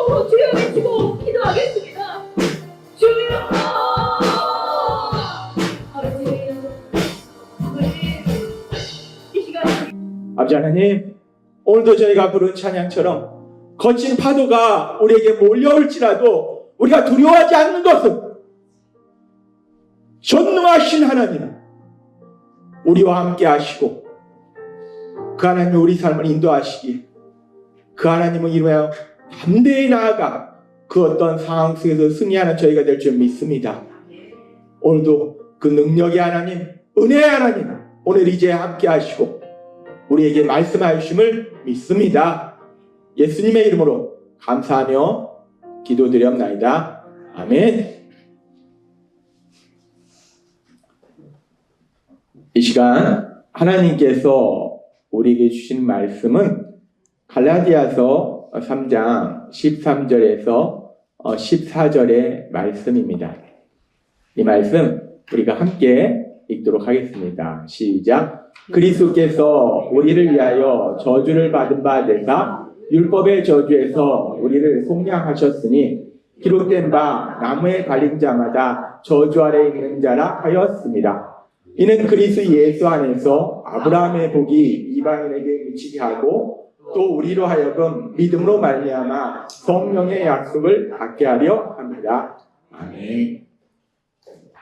마음으로 주여 외치고 기도하겠습니다. 주여! 아버지, 이 시간 아버지 하나님, 오늘도 저희가 부른 찬양처럼 거친 파도가 우리에게 몰려올지라도 우리가 두려워하지 않는 것은 전능하신 하나님, 우리와 함께 하시고 그 하나님이 우리 삶을 인도하시기, 그 하나님을 이루어 담대히 나아가 그 어떤 상황 속에서 승리하는 저희가 될 줄 믿습니다. 오늘도 그 능력의 하나님, 은혜의 하나님, 오늘 이제 함께 하시고 우리에게 말씀하여 주심을 믿습니다. 예수님의 이름으로 감사하며 기도드렸나이다. 아멘. 이 시간 하나님께서 우리에게 주신 말씀은 갈라디아서 3장 13절에서 14절의 말씀입니다. 이 말씀 우리가 함께 읽도록 하겠습니다. 시작. 그리스도께서 우리를 위하여 저주를 받은 바 되사 율법의 저주에서 우리를 속량하셨으니 기록된 바 나무에 달린 자마다 저주 아래 있는 자라 하였습니다. 이는 그리스도 예수 안에서 아브라함의 복이 이방인에게 미치게 하고 또 우리로 하여금 믿음으로 말미암아 성령의 약속을 받게 하려 합니다. 아멘.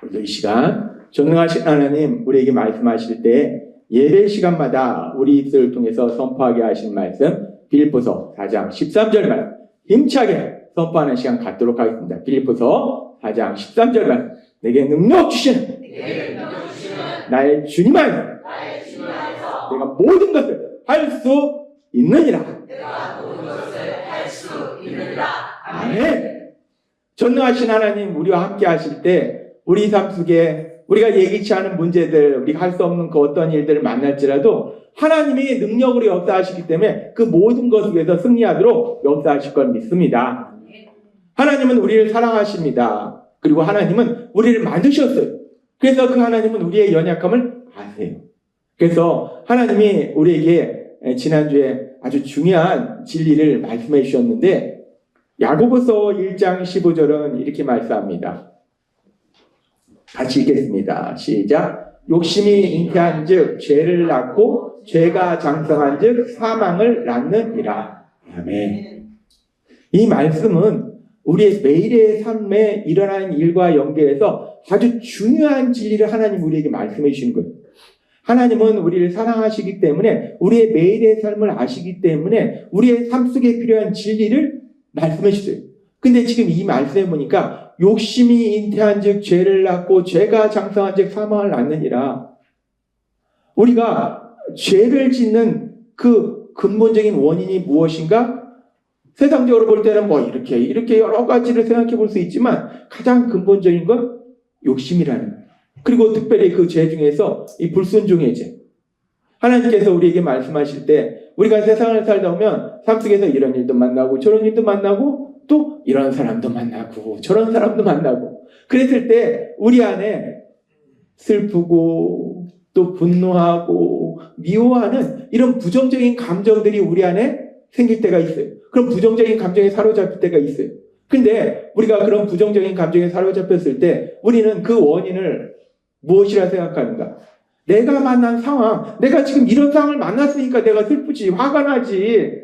오늘도 이 시간 전능하신 하나님 우리에게 말씀하실 때 예배 시간마다 우리 입술을 통해서 선포하게 하신 말씀 빌립보서 4장 13절 말씀 힘차게 선포하는 시간 갖도록 하겠습니다. 빌립보서 4장 13절 말씀 내게 능력 주시는 나의 주님 안에서 내가 모든 것을 할 수 있느니라. 아멘. 전능하신 하나님 우리와 함께 하실 때 우리 삶 속에 우리가 예기치 않은 문제들, 우리가 할 수 없는 그 어떤 일들을 만날지라도 하나님이 능력으로 역사하시기 때문에 그 모든 것 위에서 승리하도록 역사하실 걸 믿습니다. 하나님은 우리를 사랑하십니다. 그리고 하나님은 우리를 만드셨어요. 그래서 그 하나님은 우리의 연약함을 아세요. 그래서 하나님이 우리에게 지난주에 아주 중요한 진리를 말씀해 주셨는데 야고보서 1장 15절은 이렇게 말씀합니다. 같이 읽겠습니다. 시작. 욕심이 잉태한 즉 죄를 낳고 죄가 장성한 즉 사망을 낳느니라. 아멘. 이 말씀은 우리의 매일의 삶에 일어나는 일과 연결해서 아주 중요한 진리를 하나님 우리에게 말씀해 주시는 거예요. 하나님은 우리를 사랑하시기 때문에 우리의 매일의 삶을 아시기 때문에 우리의 삶 속에 필요한 진리를 말씀해 주세요. 근데 지금 이 말씀에 보니까 욕심이 잉태한 즉 죄를 낳고 죄가 장성한 즉 사망을 낳느니라. 우리가 죄를 짓는 그 근본적인 원인이 무엇인가? 세상적으로 볼 때는 뭐 이렇게 여러 가지를 생각해 볼 수 있지만 가장 근본적인 건 욕심이라는 거예요. 그리고 특별히 그 죄 중에서 이 불순종의 죄. 하나님께서 우리에게 말씀하실 때 우리가 세상을 살다 보면 삶 속에서 이런 일도 만나고 저런 일도 만나고 또 이런 사람도 만나고 저런 사람도 만나고 그랬을 때 우리 안에 슬프고 또 분노하고 미워하는 이런 부정적인 감정들이 우리 안에 생길 때가 있어요. 그런 부정적인 감정에 사로잡힐 때가 있어요. 근데 우리가 그런 부정적인 감정에 사로잡혔을 때 우리는 그 원인을 무엇이라 생각하는가? 내가 만난 상황, 내가 지금 이런 상황을 만났으니까 내가 슬프지, 화가 나지.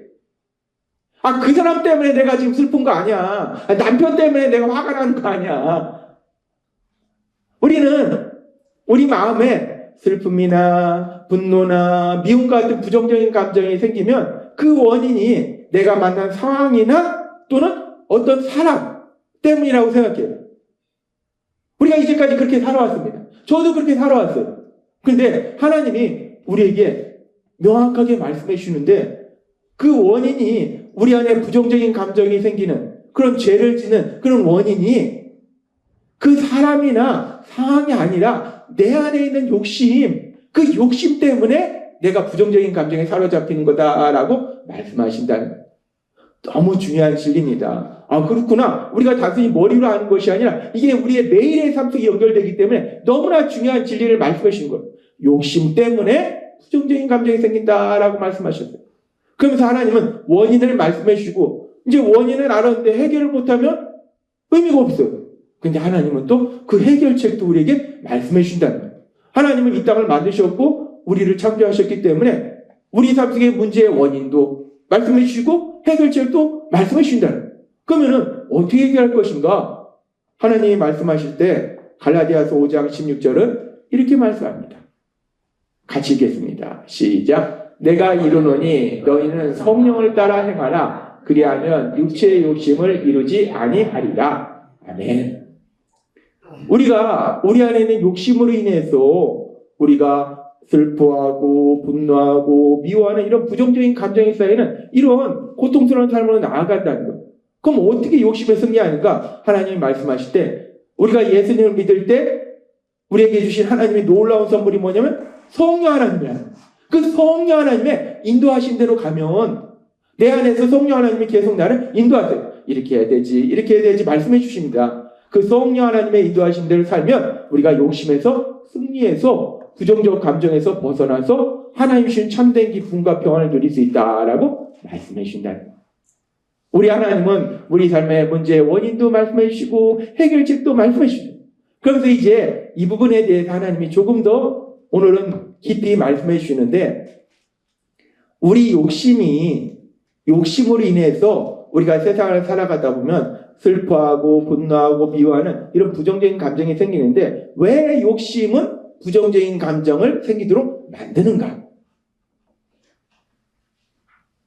그 사람 때문에 내가 지금 슬픈 거 아니야. 남편 때문에 내가 화가 나는 거 아니야. 우리는 우리 마음에 슬픔이나 분노나 미움 같은 부정적인 감정이 생기면 그 원인이 내가 만난 상황이나 또는 어떤 사람 때문이라고 생각해요. 우리가 이제까지 그렇게 살아왔습니다. 저도 그렇게 살아왔어요. 근데 하나님이 우리에게 명확하게 말씀해 주시는데 그 원인이 우리 안에 부정적인 감정이 생기는 그런 죄를 짓는 그런 원인이 그 사람이나 상황이 아니라 내 안에 있는 욕심, 그 욕심 때문에 내가 부정적인 감정에 사로잡히는 거다라고 말씀하신다는 거예요. 너무 중요한 진리입니다. 그렇구나. 우리가 단순히 머리로 아는 것이 아니라 이게 우리의 매일의 삶 속에 연결되기 때문에 너무나 중요한 진리를 말씀해 주신 거예요. 욕심 때문에 부정적인 감정이 생긴다라고 말씀하셨어요. 그러면서 하나님은 원인을 말씀해 주시고 이제 원인을 알았는데 해결을 못하면 의미가 없어요. 근데 하나님은 또 그 해결책도 우리에게 말씀해 주신다는 거예요. 하나님은 이 땅을 만드셨고 우리를 창조하셨기 때문에 우리 삶 속의 문제의 원인도 말씀해 주시고 해결책도 말씀해 주신다는 거예요. 그러면은 어떻게 해결할 것인가? 하나님이 말씀하실 때 갈라디아서 5장 16절은 이렇게 말씀합니다. 같이 읽겠습니다. 시작. 내가 이르노니 너희는 성령을 따라 행하라. 그리하면 육체의 욕심을 이루지 아니하리라. 아멘. 우리가 우리 안에 있는 욕심으로 인해서 우리가 슬퍼하고 분노하고 미워하는 이런 부정적인 감정이 쌓이는 이런 고통스러운 삶으로 나아간다는 것. 그럼 어떻게 욕심에 승리하는가? 하나님이 말씀하실 때 우리가 예수님을 믿을 때 우리에게 주신 하나님의 놀라운 선물이 뭐냐면 성령 하나님이야. 그 성령 하나님의 인도하신 대로 가면 내 안에서 성령 하나님이 계속 나를 인도하세요. 이렇게 해야 되지, 이렇게 해야 되지 말씀해 주십니다. 그 성령 하나님의 인도하신 대로 살면 우리가 욕심에서 승리해서 부정적 감정에서 벗어나서 하나님 주신 참된 기쁨과 평안을 누릴 수 있다라고 말씀해 주신다는 거예요. 우리 하나님은 우리 삶의 문제의 원인도 말씀해 주시고 해결책도 말씀해 주시고 그래서 이제 이 부분에 대해서 하나님이 조금 더 오늘은 깊이 말씀해 주시는데 우리 욕심으로 인해서 우리가 세상을 살아가다 보면 슬퍼하고 분노하고 미워하는 이런 부정적인 감정이 생기는데 왜 욕심은 부정적인 감정을 생기도록 만드는가?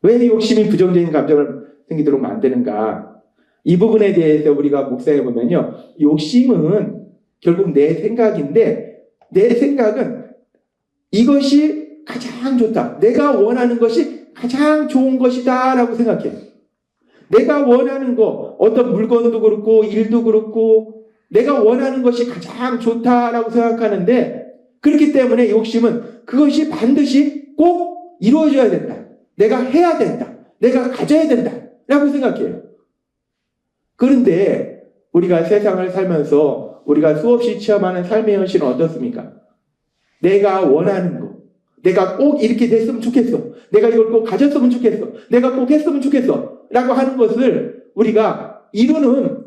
왜 욕심이 부정적인 감정을 생기도록 만드는가? 이 부분에 대해서 우리가 묵상해 보면요. 욕심은 결국 내 생각인데 내 생각은 이것이 가장 좋다. 내가 원하는 것이 가장 좋은 것이다 라고 생각해요. 내가 원하는 거 어떤 물건도 그렇고 일도 그렇고 내가 원하는 것이 가장 좋다라고 생각하는데 그렇기 때문에 욕심은 그것이 반드시 꼭 이루어져야 된다. 내가 해야 된다. 내가 가져야 된다. 라고 생각해요. 그런데 우리가 세상을 살면서 우리가 수없이 체험하는 삶의 현실은 어떻습니까? 내가 원하는 거. 내가 꼭 이렇게 됐으면 좋겠어. 내가 이걸 꼭 가졌으면 좋겠어. 내가 꼭 했으면 좋겠어. 라고 하는 것을 우리가 이루는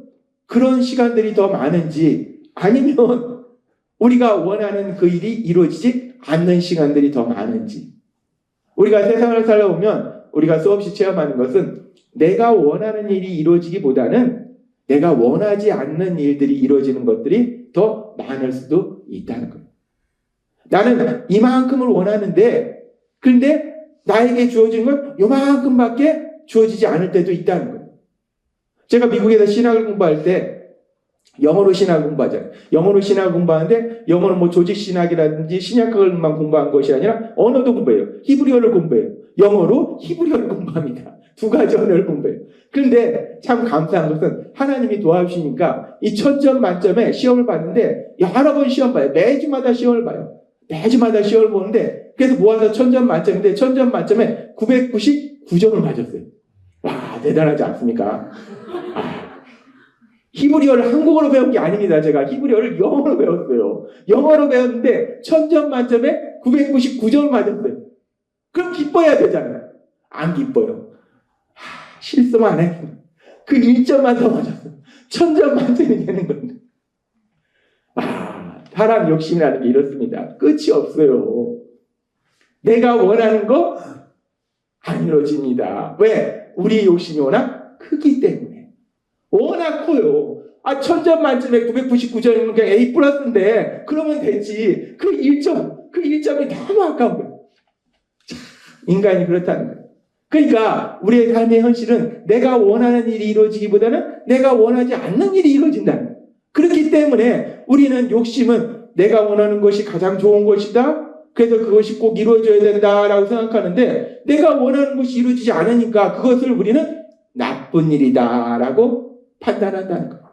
그런 시간들이 더 많은지 아니면 우리가 원하는 그 일이 이루어지지 않는 시간들이 더 많은지 우리가 세상을 살아보면 우리가 수없이 체험하는 것은 내가 원하는 일이 이루어지기보다는 내가 원하지 않는 일들이 이루어지는 것들이 더 많을 수도 있다는 거예요. 나는 이만큼을 원하는데 그런데 나에게 주어지는 건 요만큼밖에 주어지지 않을 때도 있다는 거예요. 제가 미국에서 신학을 공부할 때 영어로 신학 공부하잖아요. 영어로 신학 공부하는데 영어는 뭐 조직신학이라든지 신약학을만 공부한 것이 아니라 언어도 공부해요. 히브리어를 공부해요. 영어로 히브리어를 공부합니다. 두 가지 언어를 공부해요. 그런데 참 감사한 것은 하나님이 도와주시니까 이 1000점 만점에 시험을 봤는데 여러 번 시험 봐요. 매주마다 시험을 봐요. 매주마다 시험을 보는데 그래서 모아서 1000점 만점인데 1000점 만점에 999점을 맞았어요. 와 대단하지 않습니까? 히브리어를 한국어로 배운 게 아닙니다. 제가 히브리어를 영어로 배웠어요. 영어로 배웠는데 1000점 만점에 999점을 맞았어요. 그럼 기뻐야 되잖아요. 안 기뻐요. 실수만 안 했어요. 그 1점만 더 맞았어요. 1000점 만점이 되는 건데. 사람 욕심이라는 게 이렇습니다. 끝이 없어요. 내가 원하는 거 안 이루어집니다. 왜? 우리 욕심이 워낙 크기 때문에. 워낙 커요. 1000점 만점에 999점이면 그냥 A 플러스인데 그러면 되지. 그 1점이 너무 아까운 거예요. 인간이 그렇다는 거예요. 그러니까 우리의 삶의 현실은 내가 원하는 일이 이루어지기보다는 내가 원하지 않는 일이 이루어진다는 거예요. 그렇기 때문에 우리는 욕심은 내가 원하는 것이 가장 좋은 것이다. 그래서 그것이 꼭 이루어져야 된다라고 생각하는데 내가 원하는 것이 이루어지지 않으니까 그것을 우리는 나쁜 일이다라고 판단한다는 거예요.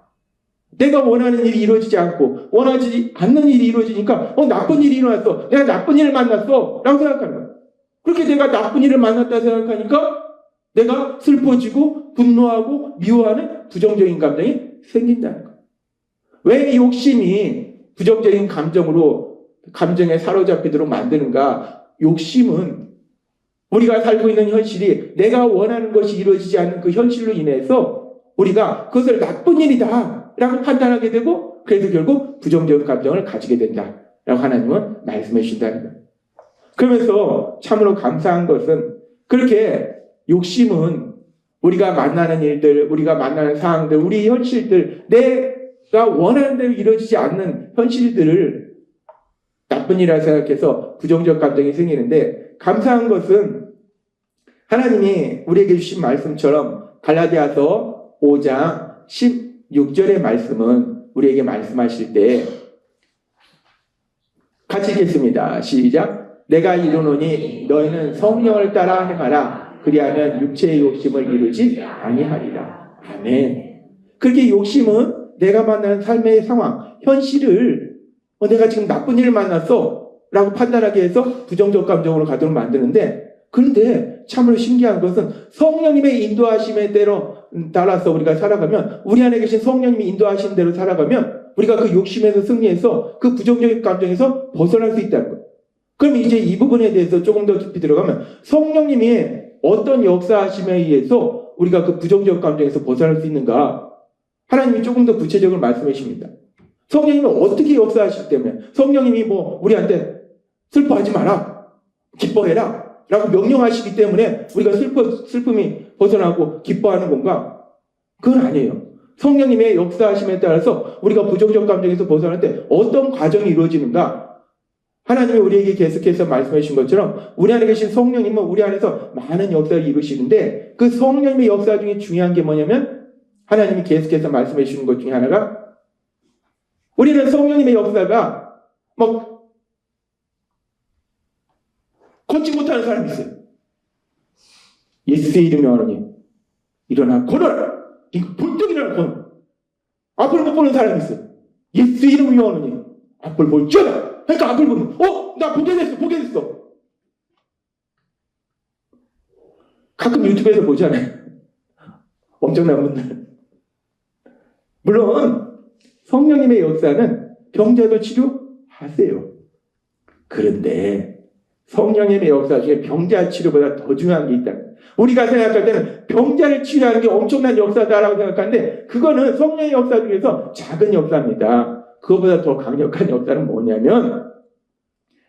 내가 원하는 일이 이루어지지 않고 원하지 않는 일이 이루어지니까 나쁜 일이 일어났어. 내가 나쁜 일을 만났어. 라고 생각하는 거예요. 그렇게 내가 나쁜 일을 만났다 생각하니까 내가 슬퍼지고 분노하고 미워하는 부정적인 감정이 생긴다는 거예요. 왜 욕심이 부정적인 감정에 사로잡히도록 만드는가? 욕심은 우리가 살고 있는 현실이 내가 원하는 것이 이루어지지 않는 그 현실로 인해서 우리가 그것을 나쁜 일이다 라고 판단하게 되고 그래서 결국 부정적인 감정을 가지게 된다 라고 하나님은 말씀해 주신다는 거예요. 그러면서 참으로 감사한 것은 그렇게 욕심은 우리가 만나는 일들, 우리가 만나는 상황들, 우리 현실들, 내가 원하는 대로 이루어지지 않는 현실들을 나쁜 일이라 생각해서 부정적 감정이 생기는데 감사한 것은 하나님이 우리에게 주신 말씀처럼 갈라디아서 5장 16절의 말씀은 우리에게 말씀하실 때 같이 읽겠습니다. 시작. 내가 이르노니 너희는 성령을 따라 행하라. 그리하면 육체의 욕심을 이루지 아니하리라. 아멘. 그렇게 욕심은 내가 만나는 삶의 상황, 현실을 내가 지금 나쁜 일을 만났어 라고 판단하게 해서 부정적 감정으로 가도록 만드는데 그런데 참으로 신기한 것은 성령님의 인도하심에 따라서 우리가 살아가면 우리 안에 계신 성령님이 인도하신 대로 살아가면 우리가 그 욕심에서 승리해서 그 부정적인 감정에서 벗어날 수 있다는 거예요. 그럼 이제 이 부분에 대해서 조금 더 깊이 들어가면 성령님이 어떤 역사하심에 의해서 우리가 그 부정적 감정에서 벗어날 수 있는가 하나님이 조금 더 구체적으로 말씀해 주십니다. 성령님이 어떻게 역사하시기 때문에 성령님이 우리한테 슬퍼하지 마라 기뻐해라 라고 명령하시기 때문에 우리가 슬픔이 벗어나고 기뻐하는 건가? 그건 아니에요. 성령님의 역사하심에 따라서 우리가 부정적 감정에서 벗어날 때 어떤 과정이 이루어지는가? 하나님이 우리에게 계속해서 말씀해 주신 것처럼 우리 안에 계신 성령님은 우리 안에서 많은 역사를 이루시는데 그 성령님의 역사 중에 중요한 게 뭐냐면 하나님이 계속해서 말씀해 주시는 것 중에 하나가 우리는 성령님의 역사가 걷지 못하는 사람이 있어요. 예수의 이름에 하노니 일어나 걸어라. 이거 벌떡 일어나 걸어. 앞을 못 보는 사람이 있어요. 예수의 이름에 하노니 앞을 볼지어다. 그러니까 앞을 보면 나 보게 됐어. 가끔 유튜브에서 보잖아요. 엄청난 분들. 물론 성령님의 역사는 병자도 치료하세요. 그런데 성령님의 역사 중에 병자 치료보다 더 중요한 게 있다. 우리가 생각할 때는 병자를 치료하는 게 엄청난 역사다라고 생각하는데 그거는 성령의 역사 중에서 작은 역사입니다. 그거보다 더 강력한 역사는 뭐냐면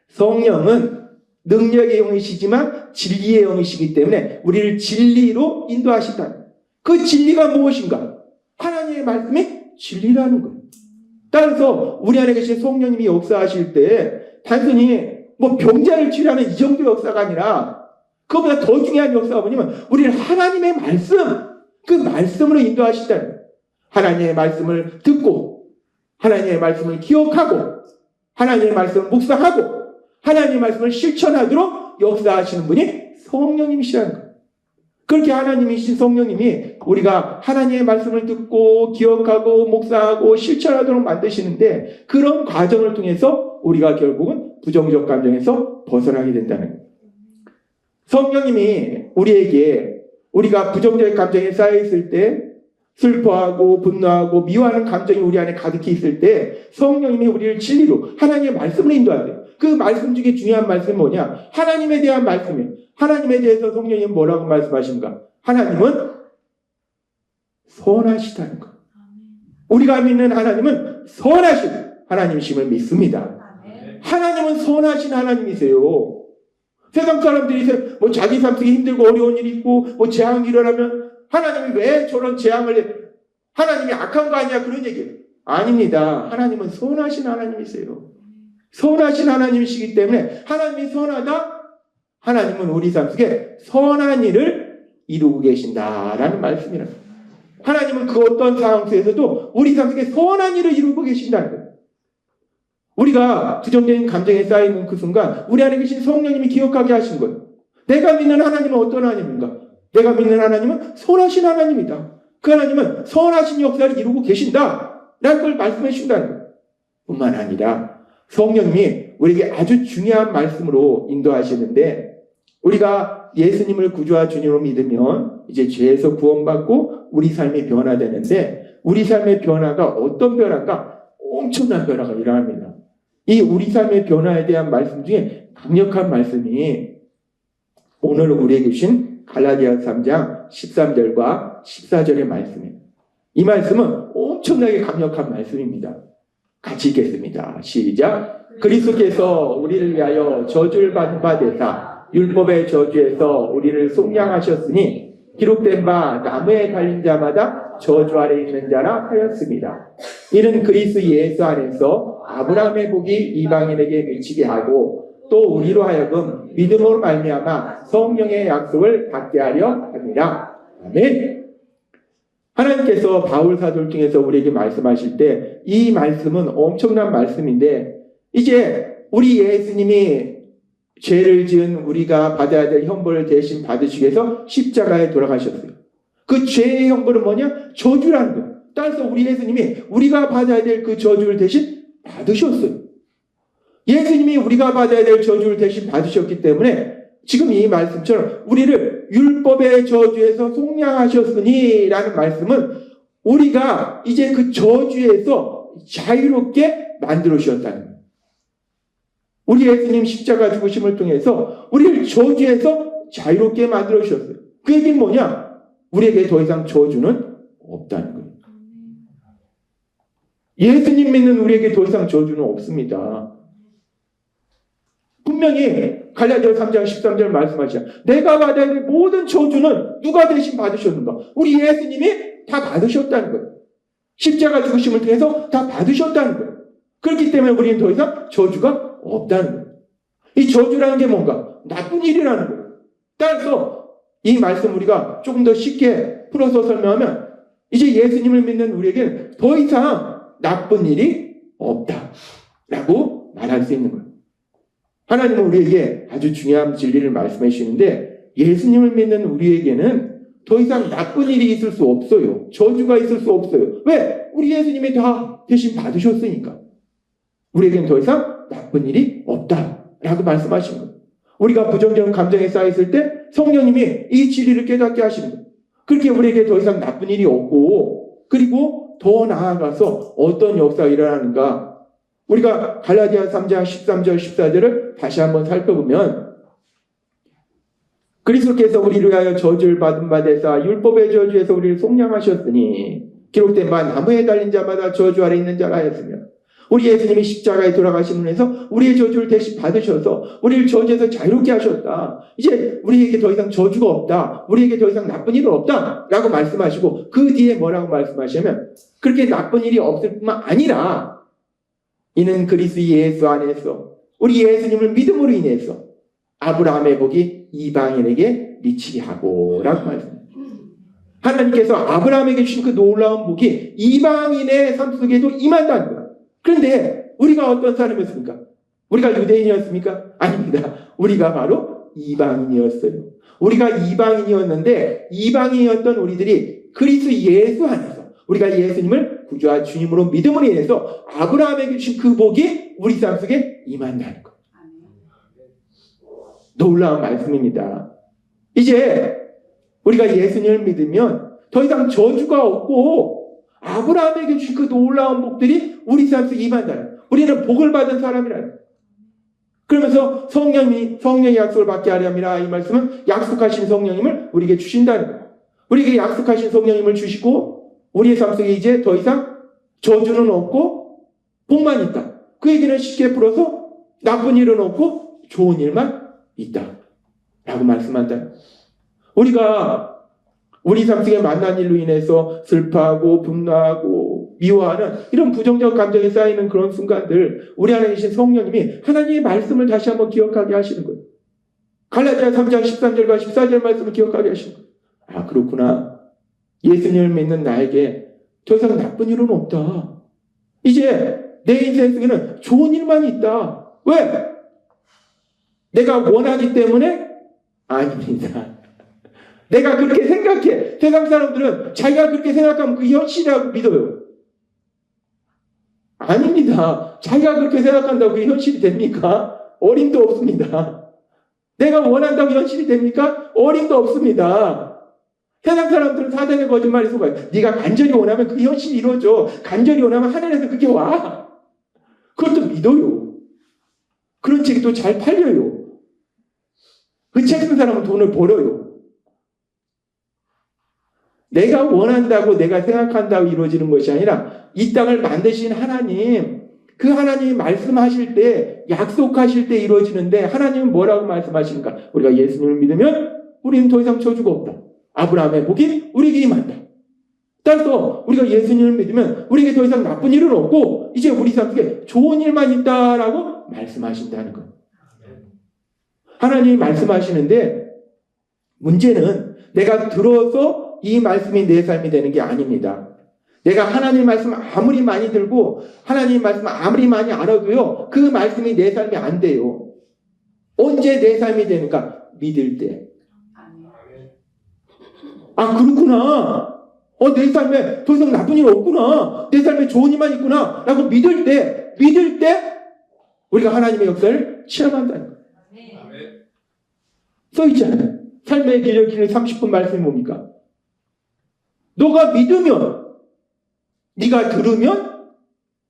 성령은 능력의 영이시지만 진리의 영이시기 때문에 우리를 진리로 인도하신다. 그 진리가 무엇인가? 하나님의 말씀이 진리라는 거예요. 따라서 우리 안에 계신 성령님이 역사하실 때 단순히 병자를 치료하는 이 정도 역사가 아니라 그것보다 더 중요한 역사가 뭐냐면 우리를 하나님의 말씀, 그 말씀으로 인도하신다는 거예요. 하나님의 말씀을 듣고 하나님의 말씀을 기억하고 하나님의 말씀을 묵상하고 하나님의 말씀을 실천하도록 역사하시는 분이 성령님이시라는 거예요. 그렇게 하나님이신 성령님이 우리가 하나님의 말씀을 듣고 기억하고 묵상하고 실천하도록 만드시는데 그런 과정을 통해서 우리가 결국은 부정적 감정에서 벗어나게 된다는 거예요. 성령님이 우리에게 우리가 부정적 감정에 쌓여있을 때 슬퍼하고 분노하고 미워하는 감정이 우리 안에 가득히 있을 때 성령님이 우리를 진리로 하나님의 말씀으로 인도하세요. 그 말씀 중에 중요한 말씀이 뭐냐? 하나님에 대한 말씀이에요. 하나님에 대해서 성령님은 뭐라고 말씀하십니까? 하나님은 선하시다는 것. 우리가 믿는 하나님은 선하신 하나님이심을 믿습니다. 하나님은 선하신 하나님이세요. 세상 사람들이 자기 삶 속에 힘들고 어려운 일이 있고 재앙이 일어나면 하나님이 왜 저런 재앙을 하나님이 악한 거 아니야 그런 얘기예요. 아닙니다. 하나님은 선하신 하나님이세요. 선하신 하나님이시기 때문에 하나님이 선하다. 하나님은 우리 삶 속에 선한 일을 이루고 계신다라는 말씀이랍니다. 하나님은 그 어떤 상황 속에서도 우리 삶 속에 선한 일을 이루고 계신다는 거예요. 우리가 부정적인 감정에 쌓이는 그 순간 우리 안에 계신 성령님이 기억하게 하신 거예요. 내가 믿는 하나님은 어떤 하나님인가? 내가 믿는 하나님은 선하신 하나님이다. 그 하나님은 선하신 역사를 이루고 계신다라는 걸 말씀해 주신다는 거예요. 뿐만 아니라 성령님이 우리에게 아주 중요한 말씀으로 인도하시는데 우리가 예수님을 구주와 주님으로 믿으면 이제 죄에서 구원받고 우리 삶이 변화되는데 우리 삶의 변화가 어떤 변화인가? 엄청난 변화가 일어납니다. 이 우리 삶의 변화에 대한 말씀 중에 강력한 말씀이 오늘 우리에게 주신 갈라디아 3장 13절과 14절의 말씀입니다. 이 말씀은 엄청나게 강력한 말씀입니다. 같이 읽겠습니다. 시작. 그리스도께서 우리를 위하여 저주를 받은 바 되사 율법의 저주에서 우리를 속량하셨으니 기록된 바 나무에 달린 자마다 저주 아래 있는 자라 하였습니다. 이는 그리스도 예수 안에서 아브라함의 복이 이방인에게 미치게 하고 또 우리로 하여금 믿음으로 말미암아 성령의 약속을 받게 하려 합니다. 아멘. 하나님께서 바울 사도를 통해서 우리에게 말씀하실 때 이 말씀은 엄청난 말씀인데 이제 우리 예수님이 죄를 지은 우리가 받아야 될 형벌을 대신 받으시기 위해서 십자가에 돌아가셨어요. 그 죄의 형벌은 뭐냐? 저주라는 거예요. 따라서 우리 예수님이 우리가 받아야 될 그 저주를 대신 받으셨어요. 예수님이 우리가 받아야 될 저주를 대신 받으셨기 때문에 지금 이 말씀처럼 우리를 율법의 저주에서 속량하셨으니 라는 말씀은 우리가 이제 그 저주에서 자유롭게 만들어 주셨다는 거예요. 우리 예수님 십자가 죽으심을 통해서 우리를 저주에서 자유롭게 만들어 주셨어요. 그 얘기는 뭐냐? 우리에게 더 이상 저주는 없다는 거예요. 예수님 믿는 우리에게 더 이상 저주는 없습니다. 분명히 갈라디아 3장 13절 말씀하시죠. 내가 받아야 될 모든 저주는 누가 대신 받으셨는가? 우리 예수님이 다 받으셨다는 거예요. 십자가 죽으심을 통해서 다 받으셨다는 거예요. 그렇기 때문에 우리는 더 이상 저주가 없다는 거예요. 이 저주라는 게 뭔가? 나쁜 일이라는 거예요. 따라서 이 말씀 우리가 조금 더 쉽게 풀어서 설명하면 이제 예수님을 믿는 우리에게는 더 이상 나쁜 일이 없다라고 말할 수 있는 거예요. 하나님은 우리에게 아주 중요한 진리를 말씀해 주시는데 예수님을 믿는 우리에게는 더 이상 나쁜 일이 있을 수 없어요. 저주가 있을 수 없어요. 왜? 우리 예수님이 다 대신 받으셨으니까. 우리에게는 더 이상 나쁜 일이 없다라고 말씀하신 거예요. 우리가 부정적인 감정에 쌓였을 때 성령님이 이 진리를 깨닫게 하시는 거예요. 그렇게 우리에게 더 이상 나쁜 일이 없고 그리고 더 나아가서 어떤 역사가 일어나는가 우리가 갈라디아 3장 13절 14절을 다시 한번 살펴보면 그리스도께서 우리를 위하여 저주를 받은 바 되사 율법의 저주에서 우리를 속량하셨으니 기록된 바 나무에 달린 자마다 저주 아래 있는 자라 하였으며 우리 예수님이 십자가에 돌아가심을 해서 우리의 저주를 대신 받으셔서 우리를 저주에서 자유롭게 하셨다. 이제 우리에게 더 이상 저주가 없다. 우리에게 더 이상 나쁜 일은 없다. 라고 말씀하시고 그 뒤에 뭐라고 말씀하시냐면 그렇게 나쁜 일이 없을 뿐만 아니라 이는 그리스도 예수 안에서 우리 예수님을 믿음으로 인해서 아브라함의 복이 이방인에게 미치게 하고 라고 말씀합니다. 하나님께서 아브라함에게 주신 그 놀라운 복이 이방인의 삶 속에도 임한다는 거예요. 그런데 우리가 어떤 사람이었습니까? 우리가 유대인이었습니까? 아닙니다. 우리가 바로 이방인이었어요. 우리가 이방인이었는데 이방인이었던 우리들이 그리스도 예수 안에서 우리가 예수님을 구주와 주님으로 믿음으로 인해서 아브라함에게 주신 그 복이 우리 삶 속에 임한다는 것. 놀라운 말씀입니다. 이제 우리가 예수님을 믿으면 더 이상 저주가 없고 아브라함에게 주신 그 놀라운 복들이 우리 삶 속에 임한다는 것. 우리는 복을 받은 사람이라는 것. 그러면서 성령의 약속을 받게 하렵니다. 이 말씀은 약속하신 성령님을 우리에게 주신다는 것. 우리에게 약속하신 성령님을 주시고 우리의 삶 속에 이제 더 이상 저주는 없고 복만 있다. 그 얘기는 쉽게 풀어서 나쁜 일은 없고 좋은 일만 있다. 라고 말씀한다. 우리가 우리 삶 속에 만난 일로 인해서 슬퍼하고 분노하고 미워하는 이런 부정적 감정이 쌓이는 그런 순간들 우리 안에 계신 성령님이 하나님의 말씀을 다시 한번 기억하게 하시는 거예요. 갈라디아 3장 13절과 14절 말씀을 기억하게 하시는 거예요. 아 그렇구나. 예수님을 믿는 나에게 더 이상 나쁜 일은 없다. 이제 내 인생 속에는 좋은 일만 있다. 왜? 내가 원하기 때문에? 아닙니다. 내가 그렇게 생각해. 세상 사람들은 자기가 그렇게 생각하면 그 현실이라고 믿어요. 아닙니다. 자기가 그렇게 생각한다고 그게 현실이 됩니까? 어림도 없습니다. 내가 원한다고 현실이 됩니까? 어림도 없습니다. 세상 사람들은 사단의 거짓말에 속아요. 네가 간절히 원하면 그 현실이 이루어져. 간절히 원하면 하늘에서 그게 와. 그것도 믿어요. 그런 책이 또 잘 팔려요. 그 책 쓴 사람은 돈을 벌어요. 내가 원한다고 내가 생각한다고 이루어지는 것이 아니라 이 땅을 만드신 하나님, 그 하나님이 말씀하실 때, 약속하실 때 이루어지는데 하나님은 뭐라고 말씀하시는가? 우리가 예수님을 믿으면 우리는 더 이상 저주가 없다. 아브라함의 복이 우리에게 임한다. 따라서 우리가 예수님을 믿으면 우리에게 더 이상 나쁜 일은 없고 이제 우리 삶 속에 좋은 일만 있다라고 말씀하신다는 거예요. 하나님이 말씀하시는데 문제는 내가 들어서 이 말씀이 내 삶이 되는 게 아닙니다. 내가 하나님 말씀 아무리 많이 들고 하나님 말씀 아무리 많이 알아도요, 그 말씀이 내 삶이 안 돼요. 언제 내 삶이 되는가? 믿을 때. 아, 그렇구나. 내 삶에 더 이상 나쁜 일 없구나. 내 삶에 좋은 일만 있구나. 라고 믿을 때 우리가 하나님의 역사를 체험한다는 거예요. 써있잖아요. 삶의 기적기는 30분 말씀이 뭡니까? 너가 믿으면, 네가 들으면,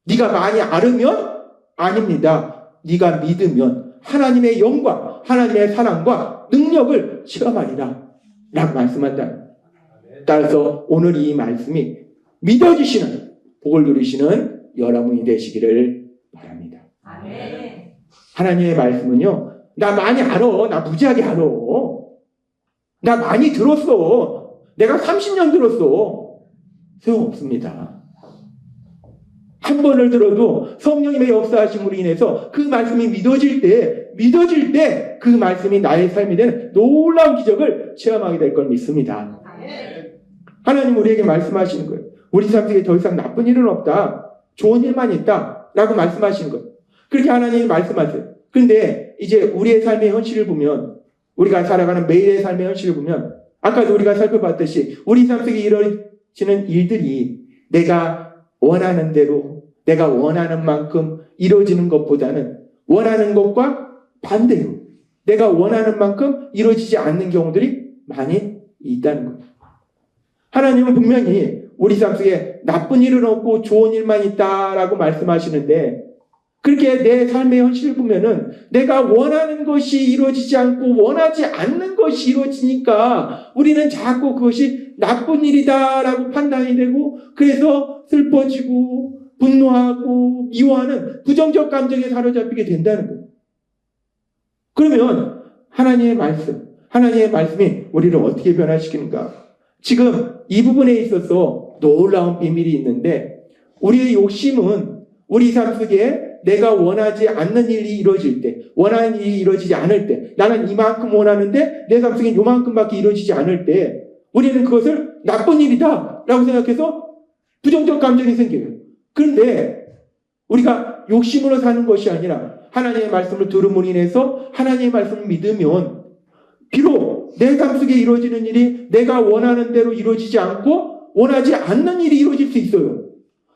네가 많이 알으면 아닙니다. 네가 믿으면 하나님의 영광, 하나님의 사랑과 능력을 체험하리라 라고 말씀한다. 따라서 오늘 이 말씀이 믿어지시는, 복을 누리시는 여러분이 되시기를 바랍니다. 아멘. 하나님의 말씀은요, 나 많이 알아. 나 무지하게 알아. 나 많이 들었어. 내가 30년 들었어. 소용없습니다. 한 번을 들어도 성령님의 역사하심으로 인해서 그 말씀이 믿어질 때 그 말씀이 나의 삶이 되는 놀라운 기적을 체험하게 될 걸 믿습니다. 하나님 우리에게 말씀하시는 거예요. 우리 삶 속에 더 이상 나쁜 일은 없다. 좋은 일만 있다. 라고 말씀하시는 거예요. 그렇게 하나님이 말씀하세요. 근데 이제 우리의 삶의 현실을 보면, 우리가 살아가는 매일의 삶의 현실을 보면, 아까도 우리가 살펴봤듯이 우리 삶 속에 이루어지는 일들이 내가 원하는 대로, 내가 원하는 만큼 이루어지는 것보다는 원하는 것과 반대로 내가 원하는 만큼 이루어지지 않는 경우들이 많이 있다는 거예요. 하나님은 분명히 우리 삶 속에 나쁜 일은 없고 좋은 일만 있다라고 말씀하시는데, 그렇게 내 삶의 현실을 보면은 내가 원하는 것이 이루어지지 않고 원하지 않는 것이 이루어지니까 우리는 자꾸 그것이 나쁜 일이다라고 판단이 되고, 그래서 슬퍼지고 분노하고 미워하는 부정적 감정에 사로잡히게 된다는 거예요. 그러면 하나님의 말씀이 우리를 어떻게 변화시키는가? 지금 이 부분에 있어서 놀라운 비밀이 있는데, 우리의 욕심은 우리 삶 속에 내가 원하지 않는 일이 이루어질 때, 원하는 일이 이루어지지 않을 때, 나는 이만큼 원하는데 내 삶 속에 요만큼밖에 이루어지지 않을 때 우리는 그것을 나쁜 일이다 라고 생각해서 부정적 감정이 생겨요. 그런데 우리가 욕심으로 사는 것이 아니라 하나님의 말씀을 들음으로 인해서 하나님의 말씀을 믿으면 비록 내 삶 속에 이루어지는 일이 내가 원하는 대로 이루어지지 않고 원하지 않는 일이 이루어질 수 있어요.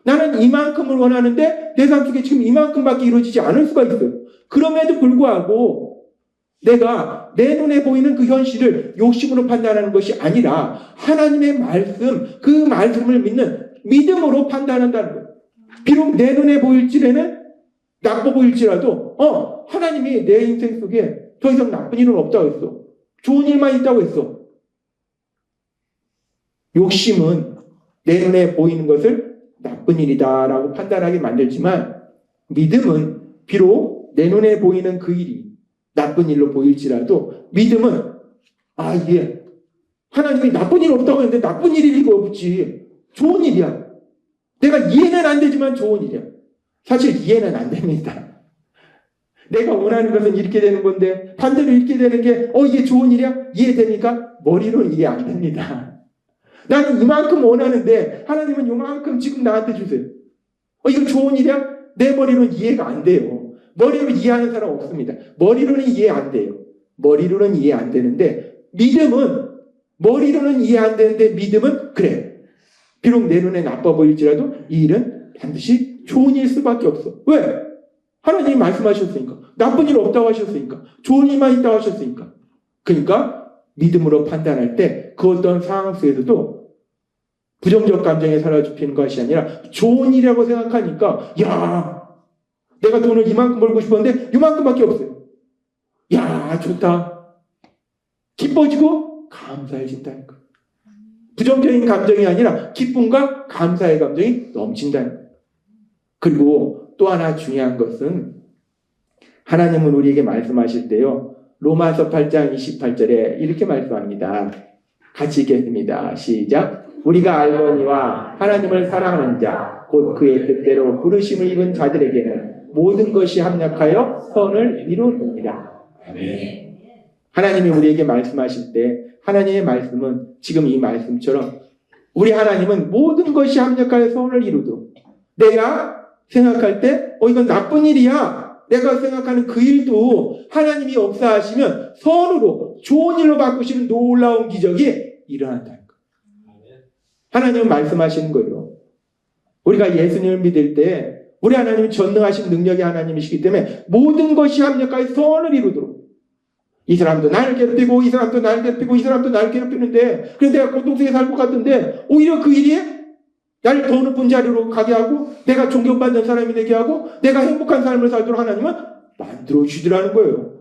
나는 이만큼을 원하는데 내 삶 속에 지금 이만큼밖에 이루어지지 않을 수가 있어요. 그럼에도 불구하고 내가 내 눈에 보이는 그 현실을 욕심으로 판단하는 것이 아니라 하나님의 말씀, 그 말씀을 믿는 믿음으로 판단한다는 거예요. 비록 내 눈에 보일지에는 나빠 보일지라도 하나님이 내 인생 속에 더 이상 나쁜 일은 없다고 했어. 좋은 일만 있다고 했어. 욕심은 내 눈에 보이는 것을 나쁜 일이다라고 판단하게 만들지만, 믿음은 비록 내 눈에 보이는 그 일이 나쁜 일로 보일지라도 믿음은 이게 하나님이 나쁜 일 없다고 했는데 나쁜 일일 리가 없지. 좋은 일이야. 내가 이해는 안 되지만 좋은 일이야. 사실 이해는 안 됩니다. 내가 원하는 것은 이렇게 되는 건데 반대로 이렇게 되는 게 이게 좋은 일이야? 이해되니까 머리로는 이해 안 됩니다. 나는 이만큼 원하는데 하나님은 이만큼 지금 나한테 주세요. 이거 좋은 일이야? 내 머리로는 이해가 안 돼요. 머리로 이해하는 사람 없습니다. 머리로는 이해 안 돼요. 머리로는 이해 안 되는데 믿음은 머리로는 이해 안 되는데 믿음은 그래. 비록 내 눈에 나빠 보일지라도 이 일은 반드시 좋은 일일 수밖에 없어. 왜? 하나님이 말씀하셨으니까. 나쁜 일 없다고 하셨으니까. 좋은 일만 있다고 하셨으니까. 그러니까 믿음으로 판단할 때 그 어떤 상황 속에서도 부정적 감정에 사로잡히는 것이 아니라 좋은 일이라고 생각하니까 내가 돈을 이만큼 벌고 싶었는데 이만큼밖에 없어요. 좋다. 기뻐지고 감사해진다는 거. 부정적인 감정이 아니라 기쁨과 감사의 감정이 넘친다는 거. 그리고 또 하나 중요한 것은 하나님은 우리에게 말씀하실 때요. 로마서 8장 28절에 이렇게 말씀합니다. 같이 읽겠습니다. 시작. 우리가 알거니와 하나님을 사랑하는 자, 곧 그의 뜻대로 부르심을 입은 자들에게는 모든 것이 합력하여 선을 이루느니라. 아멘. 하나님이 우리에게 말씀하실 때 하나님의 말씀은 지금 이 말씀처럼 우리 하나님은 모든 것이 합력하여 선을 이루도록 내가 생각할 때 이건 나쁜 일이야. 내가 생각하는 그 일도 하나님이 역사하시면 선으로 좋은 일로 바꾸시는 놀라운 기적이 일어난다는 거예요. 하나님은 말씀하시는 거예요. 우리가 예수님을 믿을 때 우리 하나님은 전능하신 능력의 하나님이시기 때문에 모든 것이 합력하여 선을 이루도록 이 사람도 나를 괴롭히고 이 사람도 나를 괴롭히고 이 사람도 나를 괴롭히는데 그래서 내가 고통 속에 살 것 같은데 오히려 그 일이 나를 더 높은 자리로 가게 하고 내가 존경받는 사람이 되게 하고 내가 행복한 삶을 살도록 하나님은 만들어 주시더라는 거예요.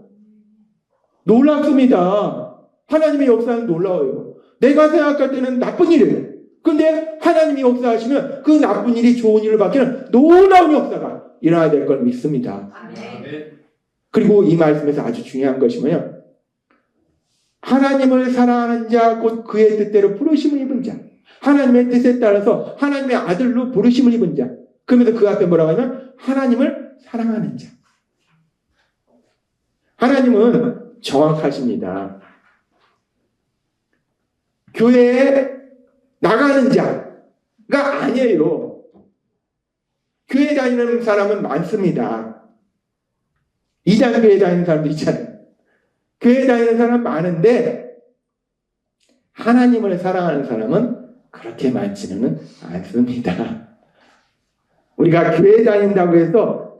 놀랍습니다. 하나님의 역사는 놀라워요. 내가 생각할 때는 나쁜 일이에요. 근데 하나님이 역사하시면 그 나쁜 일이 좋은 일로 바뀌는 놀라운 역사가 일어나야 될 걸 믿습니다. 그리고 이 말씀에서 아주 중요한 것이 뭐냐? 하나님을 사랑하는 자, 곧 그의 뜻대로 부르심을 입은 자. 하나님의 뜻에 따라서 하나님의 아들로 부르심을 입은 자. 그러면서 그 앞에 뭐라고 하냐면 하나님을 사랑하는 자. 하나님은 정확하십니다. 교회에 나가는 자가 아니에요. 교회 다니는 사람은 많습니다. 이단 교회 다니는 사람도 있잖아요. 교회 다니는 사람 많은데 하나님을 사랑하는 사람은 그렇게 많지는 않습니다. 우리가 교회 다닌다고 해서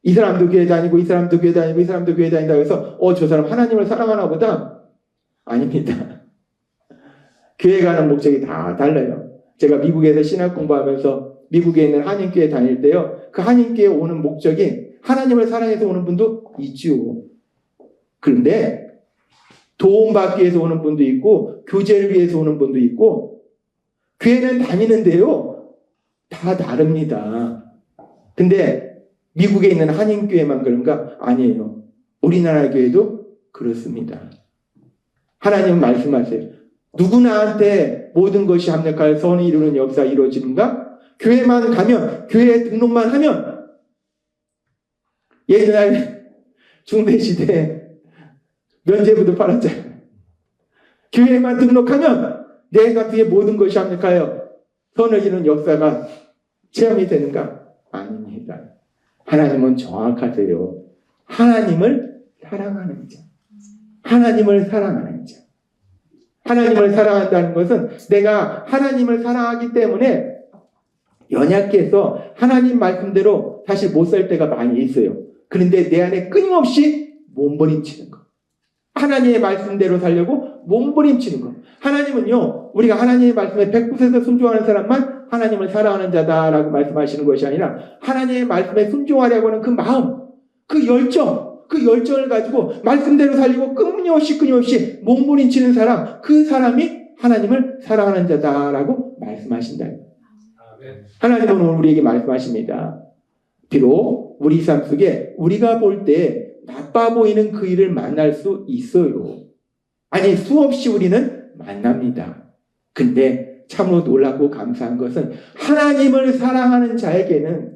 이 사람도 교회 다니고 이 사람도 교회 다니고 이 사람도 교회 다닌다고 해서 저 사람 하나님을 사랑하나 보다? 아닙니다. 교회 가는 목적이 다 달라요. 제가 미국에서 신학 공부하면서 미국에 있는 한인교회 다닐 때요. 그 한인교회 오는 목적이 하나님을 사랑해서 오는 분도 있지요. 그런데 도움받기 위해서 오는 분도 있고 교제를 위해서 오는 분도 있고 교회는 다니는데요. 다 다릅니다. 근데 미국에 있는 한인교회만 그런가? 아니에요. 우리나라 교회도 그렇습니다. 하나님은 말씀하세요. 누구나한테 모든 것이 합력하여 선을 이루는 역사가 이루어지는가? 교회만 가면, 교회 등록만 하면 옛날 중대시대에 면죄부도 팔았잖아요. 교회만 등록하면 내가 그의 모든 것이 합력하여 선을 이루는 역사가 체험이 되는가? 아닙니다. 하나님은 정확하세요. 하나님을 사랑하는 자. 하나님을 사랑하는 자. 하나님을 사랑한다는 것은 내가 하나님을 사랑하기 때문에 연약해서 하나님 말씀대로 사실 못 살 때가 많이 있어요. 그런데 내 안에 끊임없이 몸부림치는 거. 하나님의 말씀대로 살려고 몸부림치는 거. 하나님은요, 우리가 하나님의 말씀에 100% 순종하는 사람만 하나님을 사랑하는 자다라고 말씀하시는 것이 아니라 하나님의 말씀에 순종하려고 하는 그 마음, 그 열정을 가지고 말씀대로 살리고 끊임없이 몸부림치는 사람, 그 사람이 하나님을 사랑하는 자다라고 말씀하신다. 하나님은 오늘 우리에게 말씀하십니다. 비록 우리 삶 속에 우리가 볼 때 나빠 보이는 그 일을 만날 수 있어요. 아니, 수없이 우리는 만납니다. 근데 참으로 놀랍고 감사한 것은 하나님을 사랑하는 자에게는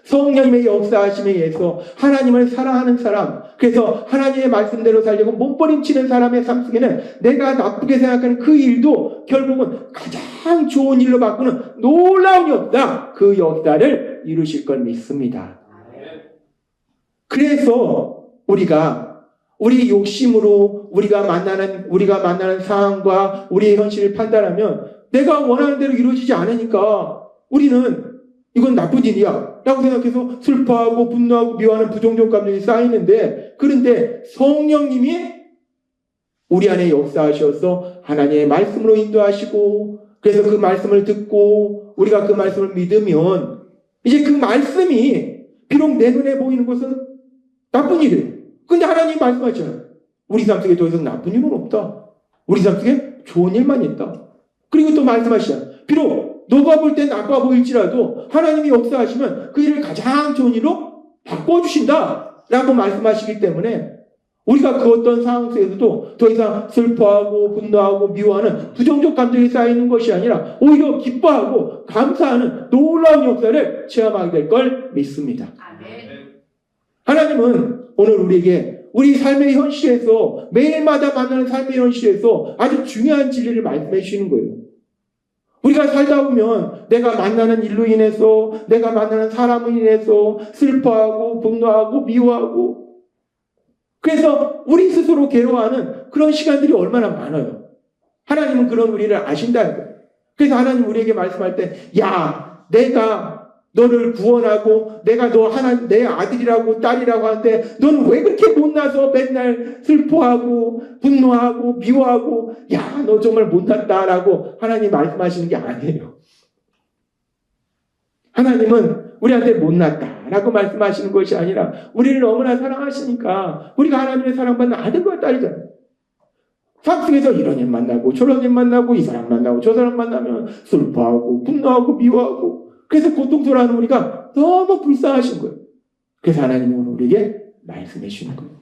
성령님의 역사하심에 의해서 하나님을 사랑하는 사람, 그래서 하나님의 말씀대로 살려고 몸부림치는 사람의 삶 속에는 내가 나쁘게 생각하는 그 일도 결국은 가장 좋은 일로 바꾸는 놀라운 역사, 그 역사를 이루실 걸 믿습니다. 그래서 우리 욕심으로 우리가 만나는 상황과 우리의 현실을 판단하면 내가 원하는 대로 이루어지지 않으니까 우리는 이건 나쁜 일이야 라고 생각해서 슬퍼하고 분노하고 미워하는 부정적 감정이 쌓이는데, 그런데 성령님이 우리 안에 역사하셔서 하나님의 말씀으로 인도하시고, 그래서 그 말씀을 듣고 우리가 그 말씀을 믿으면 이제 그 말씀이 비록 내 눈에 보이는 것은 나쁜 일이에요. 근데 하나님이 말씀하셨잖아요. 우리 삶 속에 더 이상 나쁜 일은 없다. 우리 삶 속에 좋은 일만 있다. 그리고 또 말씀하시잖아요. 비록 너가 볼 땐 나빠 보일지라도 하나님이 역사하시면 그 일을 가장 좋은 일로 바꿔주신다 라고 말씀하시기 때문에 우리가 그 어떤 상황 속에서도 더 이상 슬퍼하고 분노하고 미워하는 부정적 감정이 쌓이는 것이 아니라 오히려 기뻐하고 감사하는 놀라운 역사를 체험하게 될 걸 믿습니다. 하나님은 오늘 우리에게 우리 삶의 현실에서 매일마다 만나는 삶의 현실에서 아주 중요한 진리를 말씀해 주시는 거예요. 우리가 살다 보면 내가 만나는 일로 인해서 내가 만나는 사람으로 인해서 슬퍼하고 분노하고 미워하고 그래서 우리 스스로 괴로워하는 그런 시간들이 얼마나 많아요. 하나님은 그런 우리를 아신다는 거예요. 그래서 하나님 우리에게 말씀할 때 야 내가 너를 구원하고 내가 너 하나 내 아들이라고 딸이라고 하는데 너는 왜 그렇게 못나서 맨날 슬퍼하고 분노하고 미워하고 야 너 정말 못났다라고 하나님 말씀하시는 게 아니에요. 하나님은 우리한테 못났다라고 말씀하시는 것이 아니라 우리를 너무나 사랑하시니까 우리가 하나님의 사랑받는 아들과 딸이잖아요. 삶 속에서 이런 일 만나고 저런 일 만나고 이 사람 만나고 저 사람 만나면 슬퍼하고 분노하고 미워하고 그래서 고통스러워하는 우리가 너무 불쌍하신 거예요. 그래서 하나님은 오늘 우리에게 말씀해 주시는 거예요.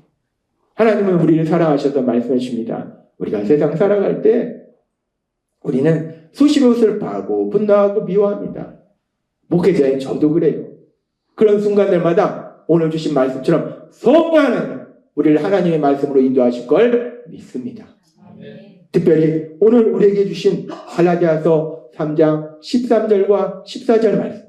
하나님은 우리를 사랑하셔서 말씀해 주십니다. 우리가 세상 살아갈 때 우리는 수시로 슬퍼하고 분노하고 미워합니다. 목회자인 저도 그래요. 그런 순간들마다 오늘 주신 말씀처럼 성령 하나님 우리를 하나님의 말씀으로 인도하실 걸 믿습니다. 특별히 오늘 우리에게 주신 갈라디아서 3장 13절과 14절 말씀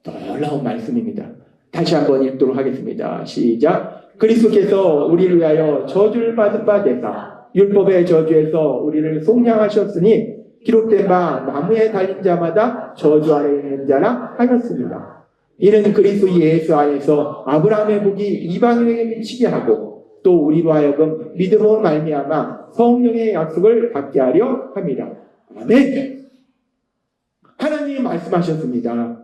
놀라운 말씀입니다. 다시 한번 읽도록 하겠습니다. 시작. 그리스도께서 우리를 위하여 저주를 받은 바 되사 율법의 저주에서 우리를 속량하셨으니 기록된 바 나무에 달린 자마다 저주 아래에 있는 자라 하였습니다. 이는 그리스도 예수 안에서 아브라함의 복이 이방인에게 미치게 하고 또 우리로 하여금 믿음으로 말미암아 성령의 약속을 받게 하려 합니다. 아멘. 하나님이 말씀하셨습니다.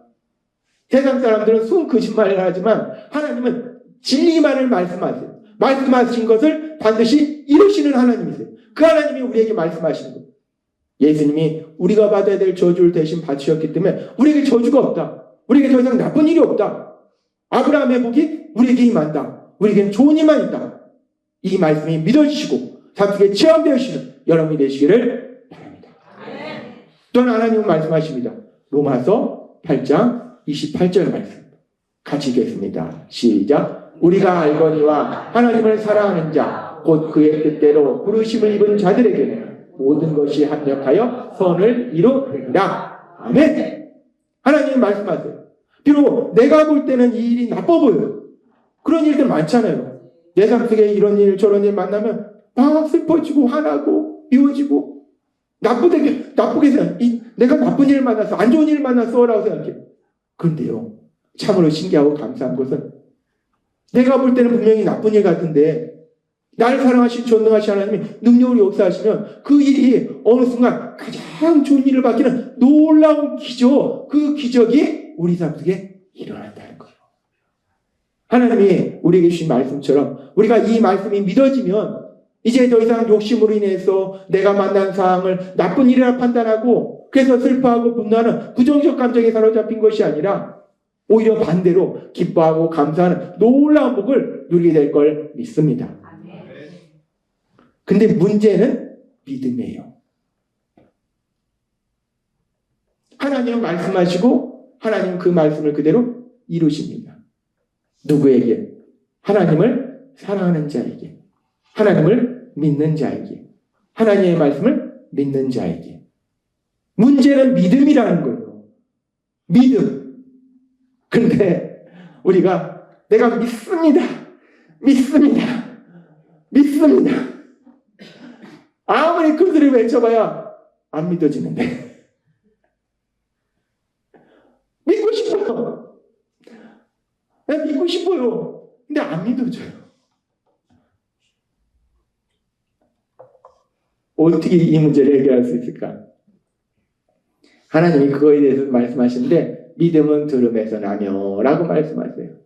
세상 사람들은 순 거짓말을 하지만 하나님은 진리만을 말씀하세요. 말씀하신 것을 반드시 이루시는 하나님이세요. 그 하나님이 우리에게 말씀하시는 거예요. 예수님이 우리가 받아야 될 저주를 대신 받으셨기 때문에 우리에게 저주가 없다. 우리에게 더 이상 나쁜 일이 없다. 아브라함의 복이 우리에게 임한다. 우리에게는 좋은 일만 있다. 이 말씀이 믿어지시고 삶 속에 체험되시는 여러분이 되시기를 바랍니다. 또한 하나님은 말씀하십니다. 로마서 8장 28절 말씀 같이 읽겠습니다. 시작. 우리가 알거니와 하나님을 사랑하는 자 곧 그의 뜻대로 부르심을 입은 자들에게는 모든 것이 합력하여 선을 이루리라. 아멘. 하나님이 말씀하세요. 비록 내가 볼 때는 이 일이 나빠 보여요. 그런 일들 많잖아요. 내 삶 속에 이런 일 저런 일 만나면 막 슬퍼지고 화나고 미워지고 나쁘게 생각해. 내가 나쁜 일을 만나서 안 좋은 일을 만났어 라고 생각해. 그런데요 참으로 신기하고 감사한 것은 내가 볼 때는 분명히 나쁜 일 같은데 나를 사랑하신 전능하신 하나님이 능력으로 역사하시면 그 일이 어느 순간 가장 좋은 일을 받기는 놀라운 기적, 그 기적이 우리 삶 속에 일어난다는 거예요. 하나님이 우리에게 주신 말씀처럼 우리가 이 말씀이 믿어지면 이제 더 이상 욕심으로 인해서 내가 만난 상황을 나쁜 일이라 판단하고 그래서 슬퍼하고 분노하는 부정적 감정에 사로잡힌 것이 아니라 오히려 반대로 기뻐하고 감사하는 놀라운 복을 누리게 될 걸 믿습니다. 근데 문제는 믿음이에요. 하나님은 말씀하시고 하나님은 그 말씀을 그대로 이루십니다. 누구에게? 하나님을 사랑하는 자에게, 하나님을 믿는 자에게, 하나님의 말씀을 믿는 자에게. 문제는 믿음이라는 거예요. 믿음. 근데 우리가 내가 믿습니다. 아무리 큰 소리 외쳐봐야 안 믿어지는데 믿고 싶어요. 내가 믿고 싶어요. 근데 안 믿어져요. 어떻게 이 문제를 해결할 수 있을까? 하나님이 그거에 대해서 말씀하시는데 믿음은 들음에서 나며 라고 말씀하세요.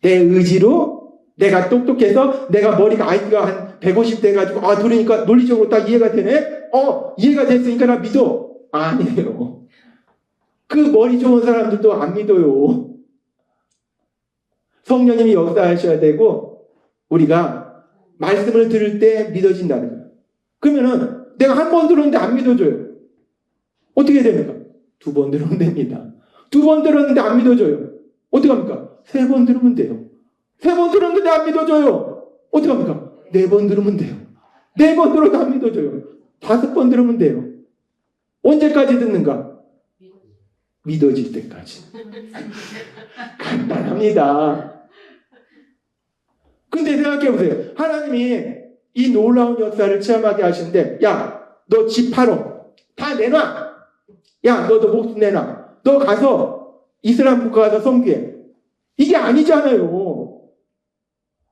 내 의지로 내가 똑똑해서 내가 머리가 IQ가 한 150 돼가지고 들으니까 논리적으로 딱 이해가 되네? 이해가 됐으니까 나 믿어. 아니에요. 그 머리 좋은 사람들도 안 믿어요. 성령님이 역사하셔야 되고 우리가 말씀을 들을 때 믿어진다는 거예요. 그러면은 내가 한 번 들었는데 안 믿어져요. 어떻게 됩니까? 2번 들으면 됩니다. 2번 들었는데 안 믿어져요. 어떻게 합니까? 3번 들으면 돼요. 3번 들었는데 안 믿어져요. 어떻게 합니까? 4번 들으면 돼요. 4번 들어도 안 믿어져요. 5번 들으면 돼요. 언제까지 듣는가? 믿어질 때까지. 간단합니다. 근데 생각해보세요. 하나님이 이 놀라운 역사를 체험하게 하시는데, 야, 너 집 팔어. 다 내놔. 야, 너도 목숨 내놔. 너 가서 이스라엘 국가 가서 선교해. 이게 아니잖아요.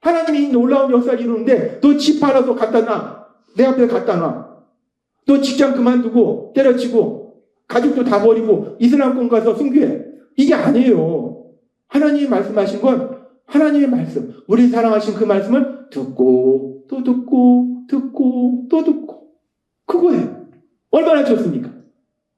하나님이 이 놀라운 역사를 이루는데 너 집 팔아서 갖다 놔. 내 앞에 갖다 놔. 너 직장 그만두고 때려치고 가족도 다 버리고 이슬람권 가서 순교해. 이게 아니에요. 하나님이 말씀하신 건 하나님의 말씀. 우리 사랑하신 그 말씀을 듣고 또 듣고 듣고 또 듣고. 그거예요. 얼마나 좋습니까?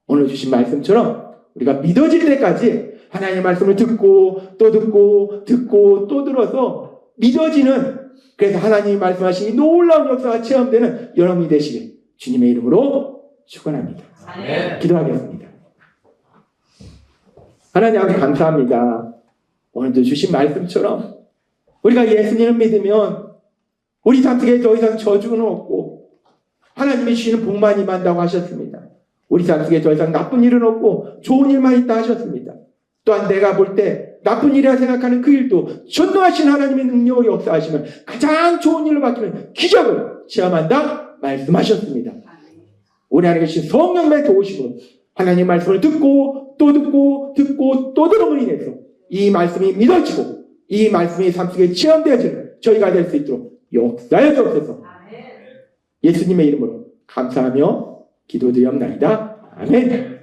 오늘 주신 말씀처럼 우리가 믿어질 때까지 하나님의 말씀을 듣고 또 듣고 듣고 또 들어서 믿어지는, 그래서 하나님이 말씀하신 이 놀라운 역사가 체험되는 여러분이 되시길 주님의 이름으로 축원합니다. 기도하겠습니다. 하나님 아버지 감사합니다. 오늘도 주신 말씀처럼 우리가 예수님을 믿으면 우리 삶 속에 더 이상 저주는 없고 하나님이 주시는 복만 임한다고 하셨습니다. 우리 삶 속에 더 이상 나쁜 일은 없고 좋은 일만 있다 하셨습니다. 또한 내가 볼 때 나쁜 일이라 생각하는 그 일도 전능하신 하나님의 능력을 역사하시면 가장 좋은 일로 바뀌는 기적을 체험한다 말씀하셨습니다. 우리 안에 계신 성령의 도우심으로 하나님의 말씀을 듣고 또 듣고 듣고 또 들음으로 인해서 이 말씀이 믿어지고 이 말씀이 삶 속에 체험되어지는 저희가 될 수 있도록 역사해 주옵소서. 예수님의 이름으로 감사하며 기도드리옵나이다. 아멘.